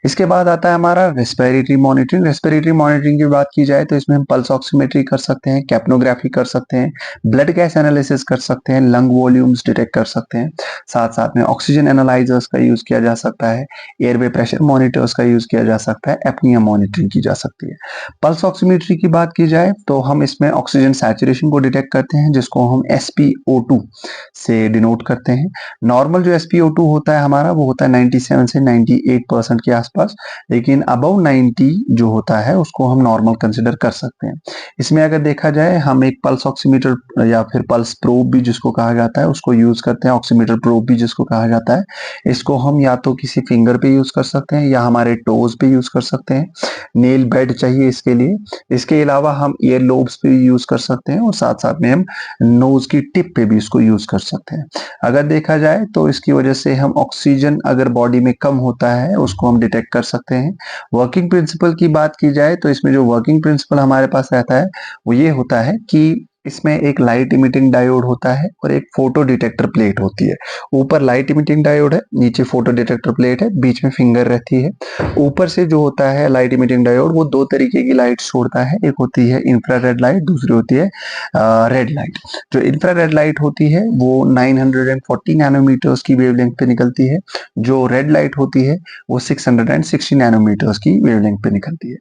इसके बाद आता है हमारा रेस्पिरेटरी मॉनिटरिंग। रेस्पिरेटरी मॉनिटरिंग की बात की जाए तो इसमें हम पल्स ऑक्सीमेट्री कर सकते हैं, कैप्नोग्राफी कर सकते हैं, ब्लड गैस एनालिसिस कर सकते हैं, लंग वॉल्यूम्स डिटेक्ट कर सकते हैं, साथ साथ में ऑक्सीजन एनालाइजर्स का यूज किया जा सकता है, एयरवे प्रेशर मॉनिटर्स का यूज किया जा सकता है, एपनिया मॉनिटरिंग की जा सकती है। पल्स ऑक्सीमेट्री की बात की जाए तो हम इसमें ऑक्सीजन सैचुरेशन को डिटेक्ट करते हैं, जिसको हम SpO2 से डिनोट करते हैं। नॉर्मल जो SpO2 होता है हमारा, वो होता है 97 से 98% के आसपास, लेकिन अबव 90 जो होता है उसको हम नॉर्मल कंसिडर कर सकते हैं। इसमें अगर देखा जाए, हम एक पल्स ऑक्सीमीटर या फिर पल्स प्रोब भी जिसको कहा जाता है उसको यूज करते हैं, ऑक्सीमीटर प्रोब भी जिसको कहा जाता है। इसको हम या तो किसी फिंगर पे यूज कर सकते हैं या हमारे टोज पे यूज कर सकते हैं। नेल बेड चाहिए इसके लिए। इसके अलावा हम ईयर लोब्स पे भी यूज कर सकते हैं और साथ साथ में हम नोज की टिप पे भी इसको यूज कर सकते हैं। अगर देखा जाए तो इसकी वजह से हम ऑक्सीजन अगर बॉडी में कम होता है उसको हम डिटेक्ट कर सकते हैं। वर्किंग प्रिंसिपल की बात की जाए तो इसमें जो वर्किंग प्रिंसिपल हमारे पास रहता है वो ये होता है कि इसमें एक लाइट इमिटिंग डायोड होता है और एक फोटो डिटेक्टर प्लेट होती है। ऊपर लाइट इमिटिंग डायोड है, नीचे फोटो डिटेक्टर प्लेट है, बीच में फिंगर रहती है। ऊपर से जो होता है लाइट इमिटिंग डायोड, वो दो तरीके की लाइट छोड़ता है। एक होती है इंफ्रारेड लाइट, दूसरी होती है रेड लाइट। जो इंफ्रारेड लाइट होती है वो 940 नैनोमीटर्स की वेवलेंथ पे निकलती है। जो रेड लाइट होती है वो 660 नैनोमीटर्स की वेवलेंथ पे निकलती है।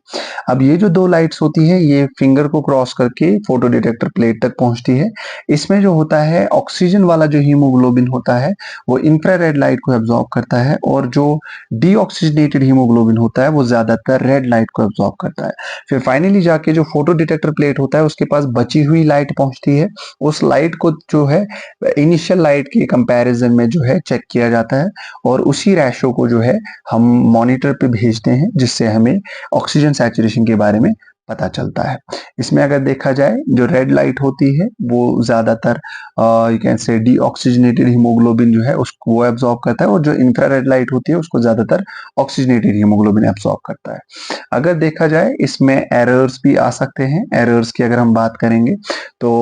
अब ये जो दो लाइट्स होती है ये फिंगर को क्रॉस करके फोटो डिटेक्टर प्लेट तक पहुंचती है। इसमें जो होता है ऑक्सीजन वाला जो हीमोग्लोबिन होता है वो इंफ्रारेड लाइट को एब्जॉर्ब करता है, और जो डीऑक्सीजनेटेड हीमोग्लोबिन होता है वो ज्यादातर रेड लाइट को एब्जॉर्ब करता है। फिर फाइनली जाके जो फोटो डिटेक्टर प्लेट होता है उसके पास बची हुई लाइट पहुंचती है। उस लाइट को जो है इनिशियल लाइट के कंपैरिजन में जो है चेक किया जाता है, और उसी रेशो को जो है हम मॉनिटर पे भेजते हैं, जिससे हमें ऑक्सीजन सैचुरेशन के बारे में पता चलता है। इसमें अगर देखा जाए जो रेड लाइट होती है वो ज्यादातर यू कैन से डीऑक्सीजनेटेड हीमोग्लोबिन जो है उसको वो एब्जॉर्ब करता है, और जो इंफ्रारेड लाइट होती है उसको ज्यादातर ऑक्सीजनेटेड हीमोग्लोबिन एब्जॉर्ब करता है। अगर देखा जाए इसमें एरर्स भी आ सकते हैं। एरर्स की अगर हम बात करेंगे तो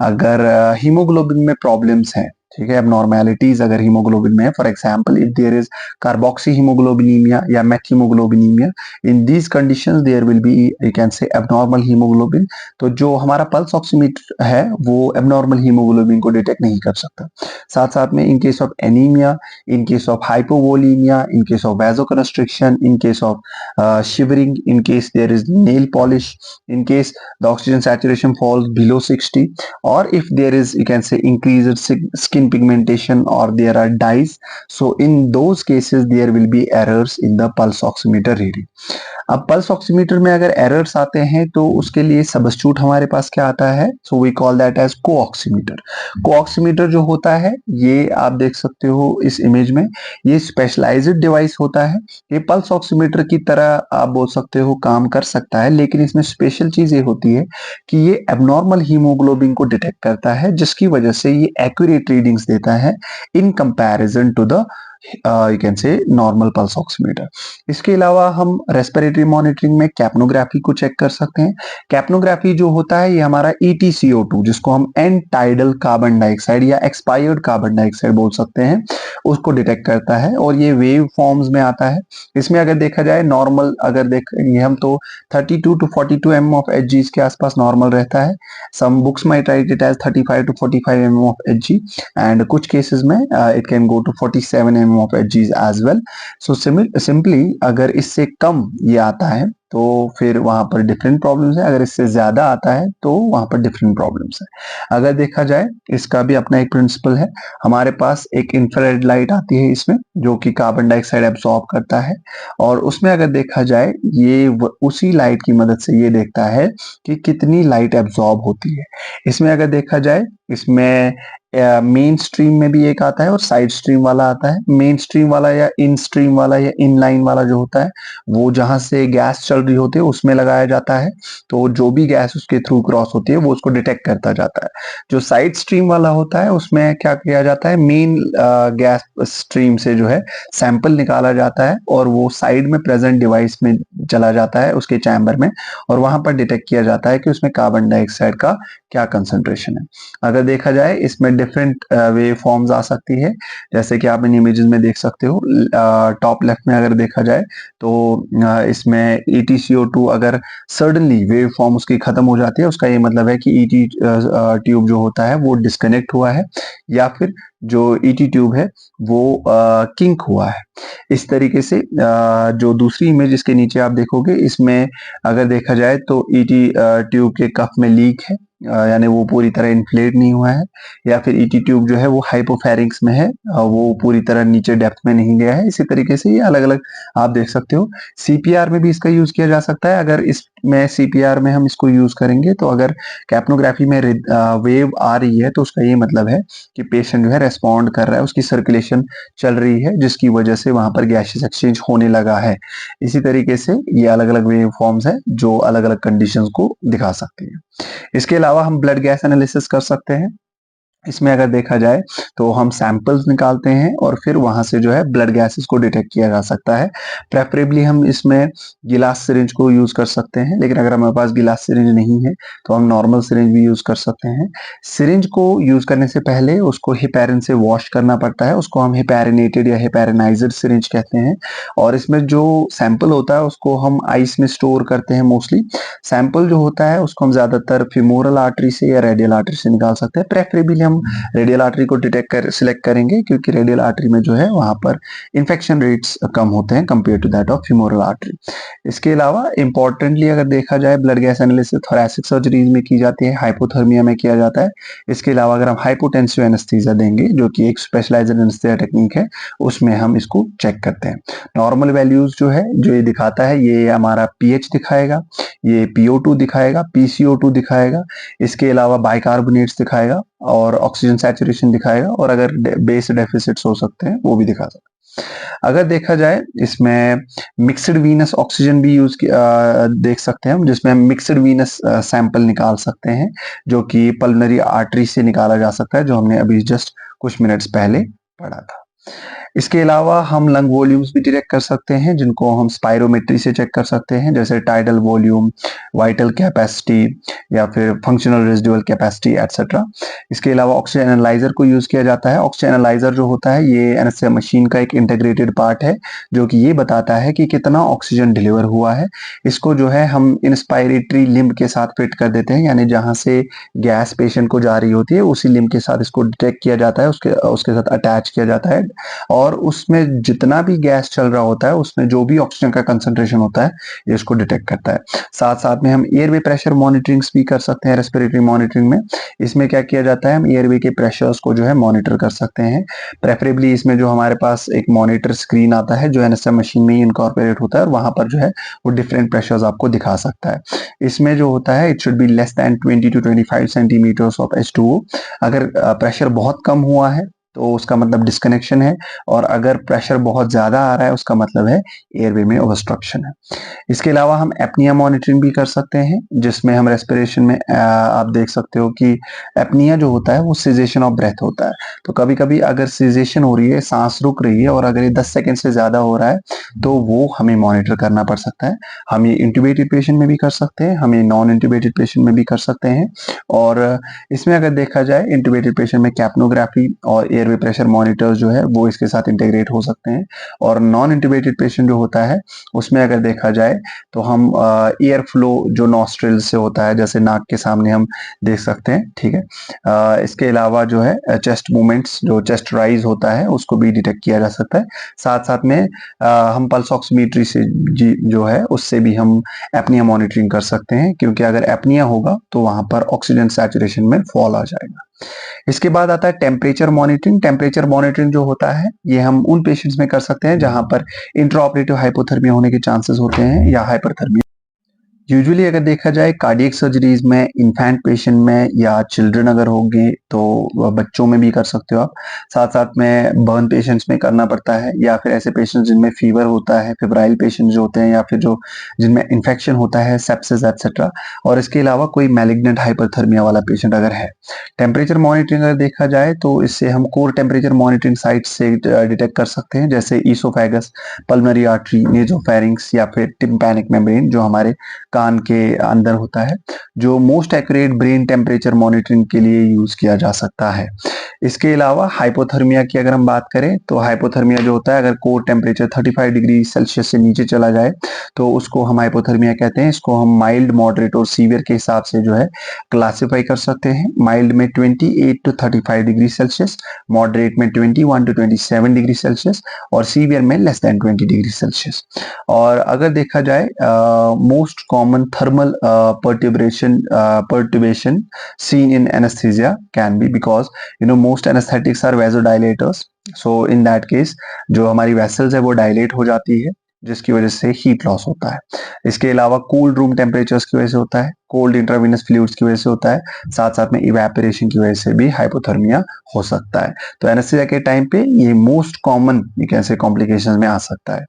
अगर हीमोग्लोबिन में प्रॉब्लम्स हैं, ठीक है, एबनॉर्मेलिटीज अगर हीमोग्लोबिन में है, for example if there is carboxy haemoglobinaemia या methaemoglobinaemia, in these conditions there will be you can say abnormal haemoglobin. तो जो हमारा पल्स ऑक्सीमीटर है वो एबनॉर्मल हीमोग्लोबिन को डिटेक्ट नहीं कर सकता। साथ साथ में in case of anaemia, in case of hypovolaemia, in case of vasoconstriction, in case of shivering, in case there is nail polish, in case the oxygen saturation falls below 60, or if there is you can say increased skin pigmentation or there are dyes, so in those cases there will be errors in the pulse oximeter reading. अब pulse oximeter में अगर errors आते हैं तो उसके लिए substitute हमारे पास क्या आता है, so we call that as co-oximeter. Co-oximeter जो होता है ये आप देख सकते हो इस इमेज में, ये स्पेशलाइज्ड डिवाइस होता है। ये पल्स ऑक्सीमीटर की तरह आप बोल सकते हो काम कर सकता है, लेकिन इसमें स्पेशल चीज ये होती है कि ये एबनॉर्मल हीमोग्लोबिन को डिटेक्ट करता है, जिसकी वजह से ये एक्यूरेट रीडिंग्स देता है in comparison to the you can say normal pulse oximeter. इसके अलावा हम रेस्पिरेटरी मॉनिटरिंग में कैप्नोग्राफी को चेक कर सकते हैं। कैप्नोग्राफी जो होता है ये हमारा EtCO2 जिसको हम एंड टाइडल कार्बन डाइऑक्साइड या एक्सपायर्ड कार्बन डाइऑक्साइड बोल सकते हैं, उसको डिटेक्ट करता है, और ये वेव फॉर्म्स में आता है। इसमें अगर देखा जाए नॉर्मल अगर देखेंगे हम तो 32 to 42 mm ऑफ Hg के आसपास नॉर्मल रहता है। Some books might write it as 35 to 45 mm of Hg, and कुछ केसेस में it can go to 47 mm of Hg as well. So simply अगर इससे कम ये आता है तो फिर वहां पर डिफरेंट प्रॉब्लम्स है, अगर इससे ज्यादा आता है तो वहां पर डिफरेंट प्रॉब्लम्स है। अगर देखा जाए इसका भी अपना एक प्रिंसिपल है। हमारे पास एक इंफ्रारेड लाइट आती है इसमें जो कि कार्बन डाइऑक्साइड एब्सॉर्ब करता है, और उसमें अगर देखा जाए ये उसी लाइट की मदद से ये देखता है कि कितनी लाइट एब्सॉर्ब होती है। इसमें अगर देखा जाए इसमें मेन स्ट्रीम में भी एक आता है और साइड स्ट्रीम वाला आता है। मेन स्ट्रीम वाला या इन स्ट्रीम वाला या इन लाइन वाला जो होता है वो जहां से गैस चल रही होती है उसमें लगाया जाता है, तो जो भी गैस उसके थ्रू क्रॉस होती है वो उसको डिटेक्ट करता जाता है। जो साइड स्ट्रीम वाला होता है उसमें क्या किया जाता है, मेन गैस स्ट्रीम से जो है सैंपल निकाला जाता है और वो साइड में प्रेजेंट डिवाइस में चला जाता है उसके चैम्बर में, और वहां पर डिटेक्ट किया जाता है कि उसमें कार्बन डाइऑक्साइड का क्या कंसंट्रेशन है। अगर देखा जाए इसमें डिफरेंट वेव फॉर्म्स आ सकती है, जैसे कि आप इन इमेजेस में देख सकते हो। टॉप लेफ्ट में अगर देखा जाए तो इसमें EtCO2 अगर सडनली वेव फॉर्म उसकी खत्म हो जाती है, उसका ये मतलब है कि ET ट्यूब जो होता है वो डिस्कनेक्ट हुआ है, या फिर जो ET ट्यूब है वो किंक हुआ है। इस तरीके से जो दूसरी इमेज इसके नीचे आप देखोगे, इसमें अगर देखा जाए तो ET ट्यूब के कफ में लीक है, यानी वो पूरी तरह इन्फ्लेट नहीं हुआ है, या फिर ET ट्यूब जो है वो हाइपोफेरिंक्स में है, वो पूरी तरह नीचे डेप्थ में नहीं गया है। इसी तरीके से ये अलग अलग आप देख सकते हो। CPR में भी इसका यूज किया जा सकता है। अगर इसमें CPR में हम इसको यूज करेंगे तो अगर कैप्नोग्राफी में वेव आ रही है तो उसका ये मतलब है कि पेशेंट जो है रेस्पॉन्ड कर रहा है, उसकी सर्कुलेशन चल रही है, जिसकी वजह से वहां पर गैसेस एक्सचेंज होने लगा है। इसी तरीके से ये अलग अलग वेव फॉर्म्स है जो अलग अलग कंडीशंस को दिखा सकती है। इसके अलावा हम ब्लड गैस एनालिसिस कर सकते हैं। इसमें अगर देखा जाए तो हम सैंपल्स निकालते हैं और फिर वहां से जो है ब्लड गैसेस को डिटेक्ट किया जा सकता है। प्रेफरेबली हम इसमें गिलास सिरिंज को यूज कर सकते हैं, लेकिन अगर हमारे पास गिलास सिरिंज नहीं है तो हम नॉर्मल सिरिंज भी यूज कर सकते हैं। सिरिंज को यूज करने से पहले उसको हिपैरिन से वॉश करना पड़ता है, उसको हम हिपैरिनेटेड या हिपैरिनाइज्ड सिरिंज कहते हैं। और इसमें जो सैंपल होता है उसको हम आइस में स्टोर करते हैं मोस्टली। सैंपल जो होता है उसको हम ज्यादातर फीमोरल आर्टरी से या रेडियल आर्टरी से निकाल सकते हैं। प्रेफरेबली हम रेडियल आर्टरी को सिलेक्ट करेंगे, क्योंकि रेडियल आर्टरी में जो है वहां पर इन्फेक्शन रेट्स कम होते हैं compare to that of femoral artery. इसके अलावा इंपॉर्टेंटली अगर देखा जाए blood gas analysis thoracic surgeries में की जाती है, हाइपोथर्मिया में किया जाता है। इसके अलावा अगर हम हाइपोटेंसिव एनेस्थीसिया देंगे, जो कि एक स्पेशलाइज्ड एनेस्थीसिया टेक्निक है, उसमें हम इसको चेक करते हैं। नॉर्मल वैल्यूज जो है जो ये दिखाता है, ये हमारा पीएच दिखाएगा, ये PO2 दिखाएगा, PCO2 दिखाएगा, इसके अलावा बाइकार्बोनेट्स दिखाएगा और ऑक्सीजन सैचुरेशन दिखाएगा, और अगर बेस डेफिसिट्स हो सकते हैं वो भी दिखा सकता है। अगर देखा जाए इसमें मिक्सड वीनस ऑक्सीजन भी देख सकते हैं हम, जिसमें हम मिक्सड वीनस सैंपल निकाल सकते हैं, जो कि पल्मोनरी आर्टरी से निकाला जा सकता है, जो हमने अभी जस्ट कुछ मिनट्स पहले पढ़ा था। इसके अलावा हम लंग वॉल्यूम्स भी डिटेक्ट कर सकते हैं, जिनको हम स्पायरोमेट्री से चेक कर सकते हैं, जैसे टाइडल वॉल्यूम, वाइटल कैपेसिटी या फिर फंक्शनल रेजिडुअल कैपेसिटी एटसेट्रा। इसके अलावा ऑक्सीजन एनालाइजर को यूज किया जाता है। ऑक्सीजन एनालाइजर जो होता है ये एनेस्थीसिया मशीन का एक इंटीग्रेटेड पार्ट है, जो कि ये बताता है कि कितना ऑक्सीजन डिलीवर हुआ है। इसको जो है हम इंस्पायरेटरी लिम्ब के साथ फिट कर देते हैं, यानी जहां से गैस पेशेंट को जा रही होती है उसी लिम्ब के साथ इसको डिटेक्ट किया जाता है, उसके साथ अटैच किया जाता है, और उसमें जितना भी गैस चल रहा होता है उसमें जो भी ऑक्सीजन का कंसंट्रेशन होता है ये इसको डिटेक्ट करता है। साथ साथ में हम एयरवे प्रेशर मॉनिटरिंग्स भी कर सकते हैं रेस्पिरेटरी मॉनिटरिंग में। इसमें क्या किया जाता है, हम एयरवे के प्रेशर्स को जो है मॉनिटर कर सकते हैं। प्रेफरेबली इसमें जो हमारे पास एक मॉनिटर स्क्रीन आता है जो एनेस्थीसिया मशीन में ही इनकॉर्पोरेट होता है, और वहां पर जो है वो डिफरेंट प्रेशर्स आपको दिखा सकता है। इसमें जो होता है it should be less than 20 to 25 centimetres of H2O। अगर प्रेशर बहुत कम हुआ है तो उसका मतलब डिस्कनेक्शन है, और अगर प्रेशर बहुत ज्यादा आ रहा है उसका मतलब है एयरवे में ऑब्स्ट्रक्शन है। इसके अलावा हम एपनिया मॉनिटरिंग भी कर सकते हैं, जिसमें हम रेस्पिरेशन में आप देख सकते हो कि एपनिया जो होता है वो सीजेशन ऑफ ब्रेथ होता है। तो कभी कभी अगर सीजेशन हो रही है, सांस रुक रही है, और अगर ये 10 सेकेंड से ज्यादा हो रहा है तो वो हमें मॉनिटर करना पड़ सकता है। हम ये इंट्यूबेटेड पेशेंट में भी कर सकते हैं, हम ये नॉन इंट्यूबेटेड पेशेंट में भी कर सकते हैं। और इसमें अगर देखा जाए इंट्यूबेटेड पेशेंट में कैप्नोग्राफी और एयरवे प्रेशर मॉनिटर्स जो है वो इसके साथ इंटीग्रेट हो सकते हैं। और नॉन इंट्यूबेटेड पेशेंट जो होता है उसमें अगर देखा जाए तो हम एयर फ्लो जो नॉस्ट्रिल से होता है, जैसे नाक के सामने हम देख सकते हैं, ठीक है। इसके अलावा जो है चेस्ट मूवमेंट्स, जो चेस्ट राइज होता है उसको भी डिटेक्ट किया जा सकता है। साथ साथ में हम पल्स ऑक्सीमीट्री से जो है उससे भी हम एपनिया मॉनिटरिंग कर सकते हैं, क्योंकि अगर एपनिया होगा तो वहां पर ऑक्सीजन सैचुरेशन में फॉल आ जाएगा। इसके बाद आता है टेम्परेचर मॉनिटरिंग। टेम्परेचर मॉनिटरिंग जो होता है ये हम उन पेशेंट्स में कर सकते हैं जहां पर इंट्राऑपरेटिव हाइपोथर्मिया होने के चांसेस होते हैं या हाइपरथर्मिया। यूजुअली अगर देखा जाए कार्डियक सर्जरीज में इन्फेंट पेशेंट में या चिल्ड्रन अगर होंगे तो बच्चों में भी कर सकते हो आप। साथ साथ में बर्न पेशेंट्स में करना पड़ता है, या फिर ऐसे पेशेंट्स जिनमें फीवर होता है, फेब्राइल पेशेंट्स जो होते हैं, या फिर जो जिनमें इन्फेक्शन होता है, सेप्सिस एटसेट्रा। और इसके अलावा कोई मैलिग्नेंट हाइपरथर्मिया वाला पेशेंट अगर है। टेम्परेचर मॉनिटरिंग अगर देखा जाए तो इससे हम कोर टेम्परेचर मॉनिटरिंग साइट से डिटेक्ट कर सकते हैं, जैसे ईसोफेगस, पल्मोनरी आर्टरी, नेजोफेरिंक्स या फिर टिम्पैनिक मेम्ब्रेन, जो हमारे कान के अंदर होता है, जो most accurate brain temperature monitoring के लिए यूज किया जा सकता है। इसके अलावा हाइपोथर्मिया की अगर हम बात करें तो हाइपोथर्मिया जो होता है, अगर कोर टेम्परेचर 35 डिग्री सेल्सियस से नीचे चला जाए तो उसको हम हाइपोथर्मिया कहते हैं। इसको हम माइल्ड, मॉडरेट और सीवियर के हिसाब से जो है क्लासिफाई कर सकते हैं। माइल्ड में 28 टू 35 डिग्री सेल्सियस, मॉडरेट में 21 टू 27 डिग्री सेल्सियस और सीवियर में लेस देन 20 डिग्री सेल्सियस। और अगर देखा जाए most common thermal perturbation seen in anesthesia can be because most anesthetics are vasodilators, so in that case जो हमारी वेसल्स है वो डायलेट हो जाती है, जिसकी वजह से हीट लॉस होता है। इसके अलावा कोल्ड रूम टेम्परेचर्स की वजह से होता है, कोल्ड इंट्रावेनस फ्लूइड्स की वजह से होता है, साथ साथ में इवेपोरेशन की वजह से भी हाइपोथर्मिया हो सकता है। तो एनेस्थीसिया के टाइम पे ये मोस्ट कॉमन कैसे कॉम्प्लिकेशंस में आ सकता है।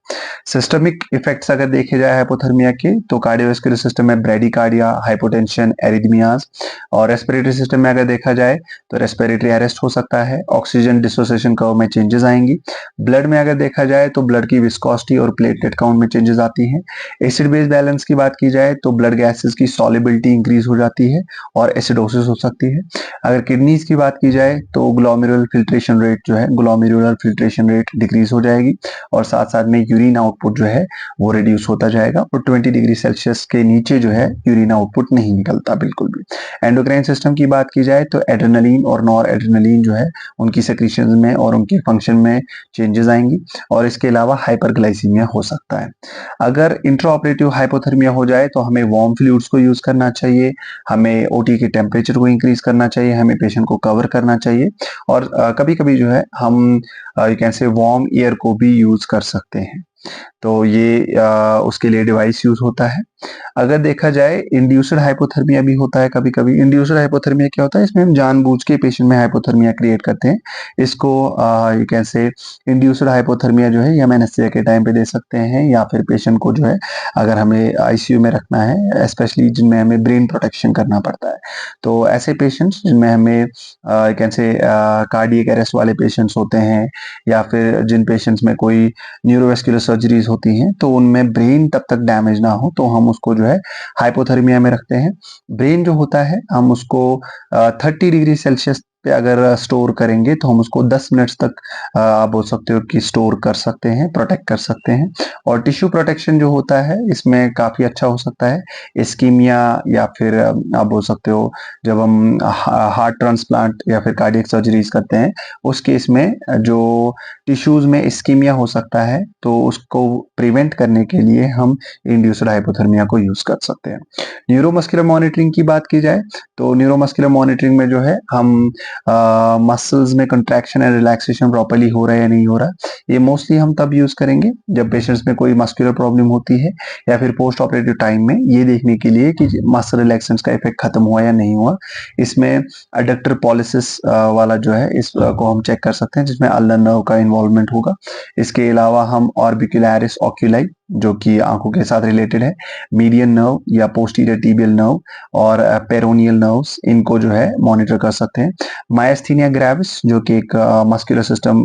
सिस्टमिक इफेक्ट्स अगर देखे जाए हाइपोथर्मिया के तो कार्डियोवास्कुलर सिस्टम में ब्रेडिकार्डिया, हाइपोटेंशन, एरिथमियाज, और रेस्पिरेटरी सिस्टम में अगर देखा जाए तो रेस्पिरेटरी अरेस्ट हो सकता है, ऑक्सीजन डिसोसिएशन कर्व में चेंजेस आएंगी। ब्लड में अगर देखा जाए तो ब्लड की विस्कोसिटी और प्लेटलेट काउंट में चेंजेस आती हैं। एसिड बेस बैलेंस की बात की जाए तो ब्लड गैसेस की सॉल्युबिलिटी इंक्रीज हो जाती है और एसिडोसिस हो सकती है। अगर किडनीज की बात की जाए तो ग्लोमेरुलर फिल्ट्रेशन रेट जो है, ग्लोमेरुलर फिल्ट्रेशन रेट डिक्रीज हो जाएगी और साथ साथ में यूरिन आउटपुट जो है वो रिड्यूस होता जाएगा और 20 डिग्री सेल्सियस के नीचे जो है यूरिन आउटपुट नहीं निकलता बिल्कुल भी। एंडोक्राइन सिस्टम की बात की जाए तो एड्रेनलिन और नॉर एड्रेनलिन जो है उनकी सेक्रीशन में और उनके फंक्शन में चेंजेस आएंगी और इसके अलावा हाइपरग्लाइसीमिया हो सकता है। अगर इंट्राऑपरेटिव हाइपोथर्मिया हो जाए तो हमें वार्म फ्लूइड्स को यूज करना चाहिए, हमें ओटी के टेम्परेचर को इंक्रीज करना चाहिए, हमें पेशेंट को कवर करना चाहिए और कभी कभी जो है हम यू कैन से वार्म एयर को भी यूज कर सकते हैं। तो ये उसके लिए डिवाइस यूज होता है। अगर देखा जाए इंड्यूस्ड हाइपोथर्मिया भी होता है कभी कभी। इंड्यूस्ड हाइपोथर्मिया क्या होता है, इसमें हम जानबूझ के पेशेंट में हाइपोथर्मिया क्रिएट करते हैं। इसको ये कैसे इंड्यूस्ड हाइपोथर्मिया जो है ये हम एनेस्थीसिया के टाइम पे दे सकते हैं या फिर पेशेंट को जो है अगर हमें आईसीयू में रखना है, स्पेशली जिनमें हमें ब्रेन प्रोटेक्शन करना पड़ता है, तो ऐसे पेशेंट्स जिनमें हमें कैसे कार्डियक अरेस्ट वाले पेशेंट्स होते हैं या फिर जिन पेशेंट्स में कोई न्यूरोवेस्कुलर सर्जरीज होती हैं तो उनमें ब्रेन तब तक डैमेज ना हो तो हम उसको जो है हाइपोथर्मिया में रखते हैं। ब्रेन जो होता है हम उसको 30 डिग्री सेल्सियस पे अगर स्टोर करेंगे तो हम उसको 10 मिनट्स तक आप बोल सकते हो कि स्टोर कर सकते हैं, प्रोटेक्ट कर सकते हैं। और टिश्यू प्रोटेक्शन जो होता है इसमें काफी अच्छा हो सकता है। इस्कीमिया या फिर आप बोल सकते हो जब हम हार्ट ट्रांसप्लांट या फिर कार्डियक सर्जरीज करते हैं उस केस में जो टिश्यूज में इस्कीमिया हो सकता है तो उसको प्रिवेंट करने के लिए हम इंड्यूस्ड हाइपोथर्मिया को यूज कर सकते हैं। न्यूरोमस्कुलर मॉनिटरिंग की बात की जाए तो न्यूरोमस्कुलर मॉनिटरिंग में जो है हम मसल्स में कंट्रैक्शन एंड रिलैक्सेशन प्रॉपर्ली हो रहा है या नहीं हो रहा, ये मोस्टली हम तब यूज करेंगे जब पेशेंट्स में कोई मस्कुलर प्रॉब्लम होती है या फिर पोस्ट ऑपरेटिव टाइम में, ये देखने के लिए कि मसल रिलैक्सेशन का इफेक्ट खत्म हुआ या नहीं हुआ। इसमें अडक्टर पॉलिसिस वाला जो है इसको हम चेक कर सकते हैं जिसमें अल्नर नर्व का इन्वॉल्वमेंट होगा। इसके अलावा हम ऑर्बिकुलरिस ऑक्यूलाई जो कि आंखों के साथ रिलेटेड है, मीडियन नर्व या पोस्टीरियर टिबियल नर्व और पेरोनियल नर्व्स, इनको जो है मॉनिटर कर सकते हैं। मायस्थीनिया ग्रेविस जो कि एक मस्कुलर सिस्टम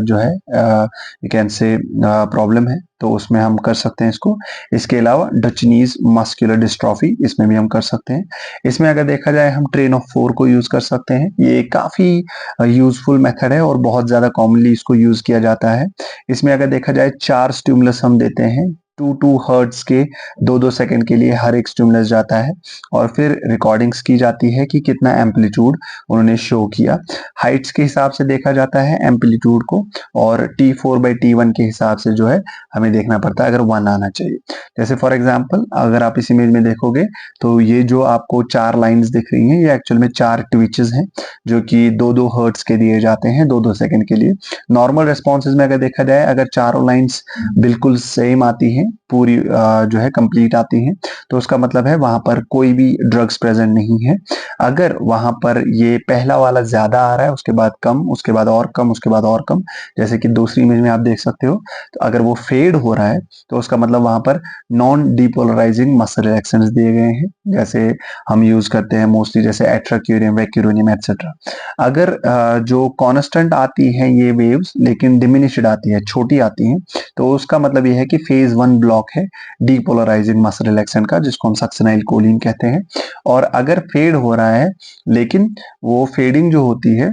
जो है यू कैन से प्रॉब्लम है तो उसमें हम कर सकते हैं इसको। इसके अलावा डचनीज मस्कुलर डिस्ट्रॉफी, इसमें भी हम कर सकते हैं। इसमें अगर देखा जाए हम ट्रेन ऑफ 4 को यूज कर सकते हैं, ये काफी यूजफुल मेथड है और बहुत ज्यादा कॉमनली इसको यूज किया जाता है। इसमें अगर देखा जाए 4 स्टिमुलस हम देते हैं, 2 हर्ट्ज के 2-2 सेकंड के लिए हर एक स्टिमुलस जाता है और फिर रिकॉर्डिंग्स की जाती है कि कितना एम्पलीट्यूड उन्होंने शो किया। हाइट्स के हिसाब से देखा जाता है एम्पलीट्यूड को और T4/T1 के हिसाब से जो है हमें देखना पड़ता है अगर 1 आना चाहिए। जैसे फॉर एग्जांपल अगर आप इस इमेज में देखोगे तो ये जो आपको 4 लाइंस दिख रही हैं ये एक्चुअल में 4 ट्विचेस हैं जो कि 2-2 हर्ट्ज के दिए जाते हैं 2-2 सेकंड के लिए। नॉर्मल रेस्पॉन्सेज में अगर देखा जाए अगर चारों लाइंस बिल्कुल सेम आती हैं, पूरी जो है कंप्लीट आती हैं, तो उसका मतलब है वहां पर कोई भी ड्रग्स प्रेजेंट नहीं है। अगर वहां पर ये पहला वाला ज्यादा आ रहा है, उसके बाद कम, उसके बाद और कम, उसके बाद और कम, जैसे कि दूसरी इमेज में आप देख सकते हो, तो अगर वो फेड हो रहा है तो उसका मतलब वहां पर नॉन डिपोलराइजिंग मसल रिएक्शंस दिए गए हैं, जैसे हम यूज करते हैं मोस्टली जैसे एट्राक्यूरियम, वैक्यूरोनियम एटसेट्रा। अगर जो कांस्टेंट आती है ये वेव्स लेकिन डिमिनिश्ड आती है, छोटी आती हैं, तो उसका मतलब ये है कि फेज 1 रिवर्सल ब्लॉक है डीपोलराइजिंग मसल रिलैक्सेंट का, जिसको हम सक्सेनाइल कोलिन कहते हैं। और अगर फेड हो रहा है, लेकिन वो फेडिंग जो होती है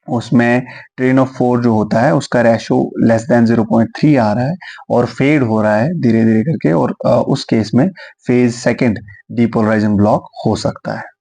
उसमें ट्रेन ऑफ 4 जो होता है उसका रेशो लेस देन 0.3 आ रहा है और फेड हो रहा है धीरे धीरे करके, और उस केस में फेज सेकंड डीपोलराइजिंग ब्लॉक हो सकता है।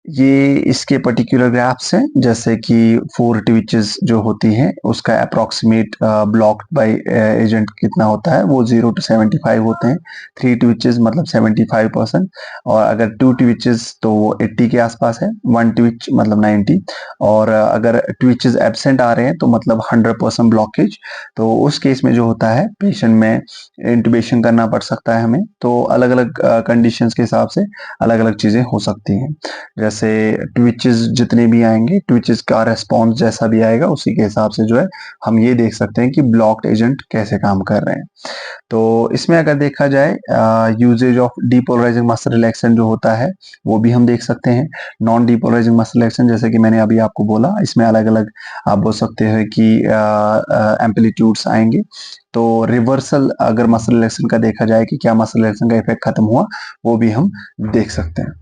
ये इसके पर्टिकुलर ग्राफ्स हैं, जैसे कि 4 ट्विचेस जो होती हैं उसका अप्रोक्सीमेट ब्लॉक्ड बाय एजेंट कितना होता है, वो 0 to 75 होते हैं। 3 ट्विचेस मतलब 75%, और अगर 2 ट्विचेस तो वो 80 के आसपास है, 1 ट्विच मतलब 90, और अगर ट्विचेस एब्सेंट आ रहे हैं तो मतलब 100% ब्लॉकेज। तो उस केस में जो होता है पेशेंट में इंटुबेशन करना पड़ सकता है हमें। तो अलग अलग कंडीशंस के हिसाब से अलग अलग चीजें हो सकती हैं। जैसे ट्विचेस जितने भी आएंगे, ट्विचेस का रेस्पॉन्स जैसा भी आएगा, उसी के हिसाब से जो है हम ये देख सकते हैं कि ब्लॉक्ड एजेंट कैसे काम कर रहे हैं। तो इसमें अगर देखा जाए uses of depolarising muscle relaxant जो होता है वो भी हम देख सकते हैं। नॉन डीपोलराइजिंग मसल रिलैक्सेंट जैसे कि मैंने अभी आपको बोला, इसमें अलग अलग आप बोल सकते हैं कि एम्पलीट्यूड्स आएंगे। तो रिवर्सल अगर मसल रिलैक्सेंट का देखा जाए कि क्या मसल रिलैक्सेंट का इफेक्ट खत्म हुआ, वो भी हम देख सकते हैं।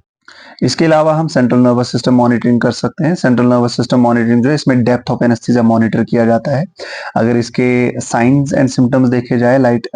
इसके अलावा हम सेंट्रल नर्वस सिस्टम मॉनिटरिंग कर सकते हैं। सेंट्रल नर्वस सिस्टम मॉनिटरिंग जो है, इसमें डेप्थ ऑफ एनेस्थीसिया मॉनिटर किया जाता है। अगर इसके साइंस एंड सिम्टम्स देखे जाए लाइट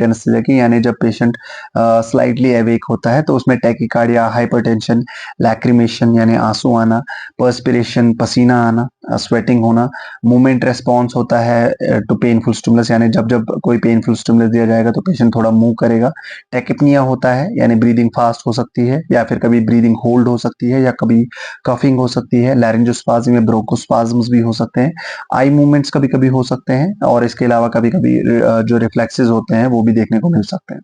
एनेस्थीसिया की, यानी जब पेशेंट स्लाइटली अवेक होता है तो उसमें टैकीकार्डिया, हाइपरटेंशन, लैक्रिमेशन यानी आंसू आना, पर्सपिरेशन पसीना आना, स्वेटिंग होना, मूवमेंट रेस्पॉन्स होता है टू पेनफुल स्टिमुलस, यानी जब जब कोई पेनफुल स्टिमुलस दिया जाएगा तो पेशेंट थोड़ा मूव करेगा। टेकिपनिया होता है, यानी ब्रीदिंग फास्ट हो सकती है, या फिर कभी ब्रीदिंग होल्ड हो सकती है, या कभी कफिंग हो सकती है। लैरिंजोस्पाज्म या ब्रोंकोस्पाज्म्स भी हो सकते हैं। आई मूवमेंट्स कभी कभी हो सकते हैं, और इसके अलावा कभी कभी जो रिफ्लेक्सेस होते हैं वो भी देखने को मिल सकते हैं।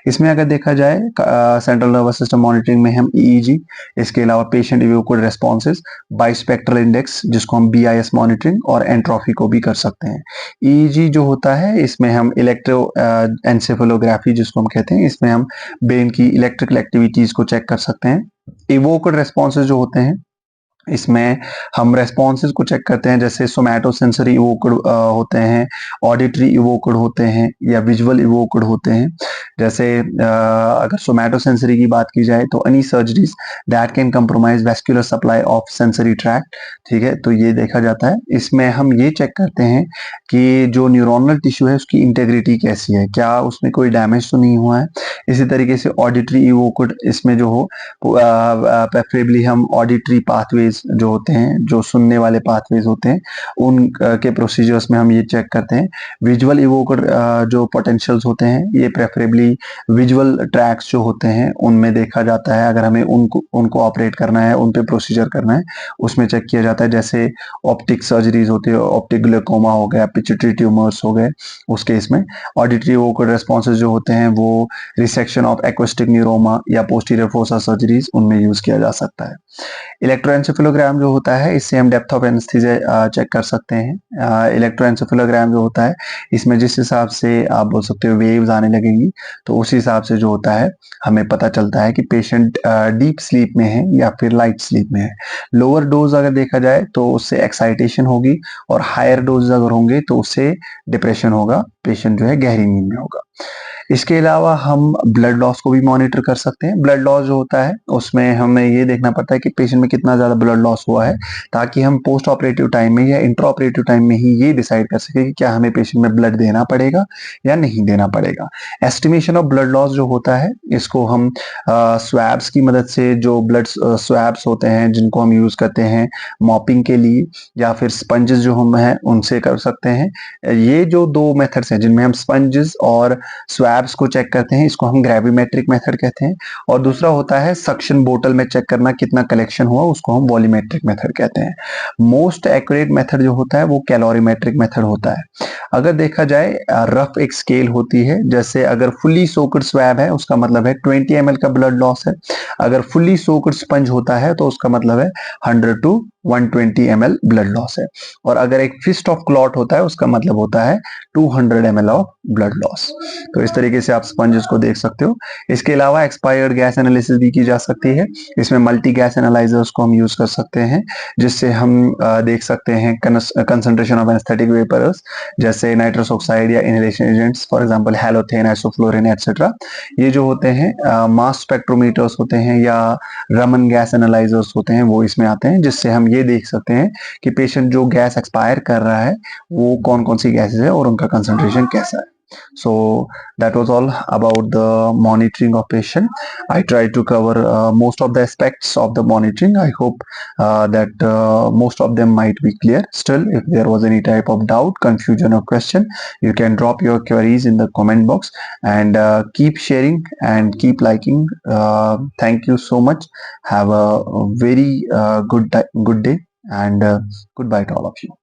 इसमें अगर देखा जाए सेंट्रल नर्वस सिस्टम मॉनिटरिंग में हम ईईजी, इसके अलावा पेशेंट इवोक्ड रेस्पॉन्सेज, बाइस्पेक्ट्रल इंडेक्स जिसको हम बीआईएस मॉनिटरिंग, और एंट्रोफी को भी कर सकते हैं। ईईजी जो होता है इसमें हम इलेक्ट्रो एंसेफेलोग्राफी जिसको हम कहते हैं, इसमें हम ब्रेन की इलेक्ट्रिकल एक्टिविटीज को चेक कर सकते हैं। इवोक्ड रेस्पॉन्सेज जो होते हैं इसमें हम रेस्पॉन्सेज को चेक करते हैं, जैसे सोमैटोसेंसरी इवोक्ड होते हैं, ऑडिटरी इवोक्ड होते हैं, या विजुअल इवोक्ड होते हैं। जैसे अगर सोमैटोसेंसरी की बात की जाए तो any surgeries that can compromise vascular supply of sensory tract, ठीक है, तो ये देखा जाता है। इसमें हम ये चेक करते हैं कि जो न्यूरोनल टिश्यू है उसकी इंटेग्रिटी कैसी है, क्या उसमें कोई डैमेज तो नहीं हुआ है। इसी तरीके से ऑडिटरी इवोक्ड इसमें जो हो, प्रेफरेबली हम ऑडिटरी पाथवेज जो होते हैं, जो सुनने वाले पाथवेज होते हैं, उन के प्रोसीजर्स में हम ये चेक करते हैं। विजुअल इवोक्ड जो पोटेंशियल्स होते हैं, ये प्रेफरेबली विजुअल ट्रैक्स जो होते हैं उनमें देखा जाता है। अगर हमें उनको ऑपरेट करना है, उन पे प्रोसीजर करना है, उसमें चेक किया जाता है। जैसे ऑप्टिक सर्जरीज होती है, ऑप्टिक ग्लूकोमा हो गया, पिट्यूटरी ट्यूमर्स हो गए, उस केस में ऑडिटरी इवोक्ड रेस्पॉन्सेज जो होते हैं वो रिसेक्शन ऑफ एक्वेस्टिक न्यूरोमा या पोस्टीरियर फोसा सर्जरीज, उनमें यूज किया जा सकता है। इलेक्ट्रोएंसेफेलोग्राम जो होता है, इससे हम डेप्थ ऑफ एनेस्थीसिया चेक कर सकते हैं। इलेक्ट्रोएंसेफेलोग्राम जो होता है, इसमें जिस हिसाब से आप बोल सकते हो वेव्स आने लगेंगी, तो उस हिसाब से जो होता है हमें पता चलता है कि पेशेंट डीप स्लीप में है या फिर लाइट स्लीप में है। लोअर डोज अगर देखा जाए तो उससे एक्साइटेशन होगी, और हायर डोज अगर होंगे तो उससे डिप्रेशन होगा, पेशेंट जो है गहरी नींद में होगा। इसके अलावा हम ब्लड लॉस को भी मॉनिटर कर सकते हैं। ब्लड लॉस जो होता है उसमें हमें ये देखना पड़ता है कि पेशेंट में कितना ज्यादा ब्लड लॉस हुआ है, ताकि हम पोस्ट ऑपरेटिव टाइम में या इंट्रा ऑपरेटिव टाइम में ही ये डिसाइड कर सके कि क्या हमें पेशेंट में ब्लड देना पड़ेगा या नहीं देना पड़ेगा। एस्टिमेशन ऑफ ब्लड लॉस जो होता है, इसको हम स्वैब्स की मदद से, जो ब्लड स्वैब्स होते हैं जिनको हम यूज करते हैं मॉपिंग के लिए, या फिर स्पंजेस जो हम हैं उनसे कर सकते हैं। ये जो दो मेथड्स हैं जिनमें हम स्पंजेस और स्वैब्स को चेक करते हैं, इसको हम ग्रेविमेट्रिक मेथड कहते हैं। और दूसरा होता है सक्शन बोतल में चेक करना कितना कलेक्शन हुआ, उसको हम वॉल्यूमेट्रिक मेथड कहते हैं। मोस्ट एक्यूरेट मेथड जो होता है वो कैलोरीमेट्रिक मेथड होता है। अगर देखा जाए रफ एक स्केल होती है, जैसे अगर फुल्ली सोक्ड स्वैब है उसका मतलब है 20 ml का ब्लड लॉस है। अगर फुल्ली सोक्ड स्पंज होता है तो उसका मतलब है 100 to 120 ml ब्लड लॉस है। और अगर एक फिस्ट ऑफ क्लॉट होता है उसका मतलब होता है 200 ml ऑफ ब्लड लॉस। तो इस तरीके से आप स्पंजेस को देख सकते हो। इसके अलावा एक्सपायर्ड गैस एनालिसिस भी की जा सकती है। इसमें मल्टी गैस एनालाइजर्स को हम यूज कर सकते हैं, जिससे हम देख सकते हैं कंसंट्रेशन ऑफ एनेस्थेटिक वेपर्स, जैसे जैसे नाइट्रस ऑक्साइड या inhalation agents, for example halothane, isoflurane etcetera, ये जो होते हैं मास स्पेक्ट्रोमीटर्स होते हैं या रमन गैस एनालाइजर्स होते हैं, वो इसमें आते हैं, जिससे हम ये देख सकते हैं कि पेशेंट जो गैस एक्सपायर कर रहा है वो कौन कौन सी गैसेज है और उनका कंसंट्रेशन कैसा है. So that was all about the monitoring of patient. I tried to cover most of the aspects of the monitoring. I hope that most of them might be clear. Still, if there was any type of doubt, confusion or question, you can drop your queries in the comment box, and keep sharing and keep liking. Thank you so much. Have a very good day, and goodbye to all of you.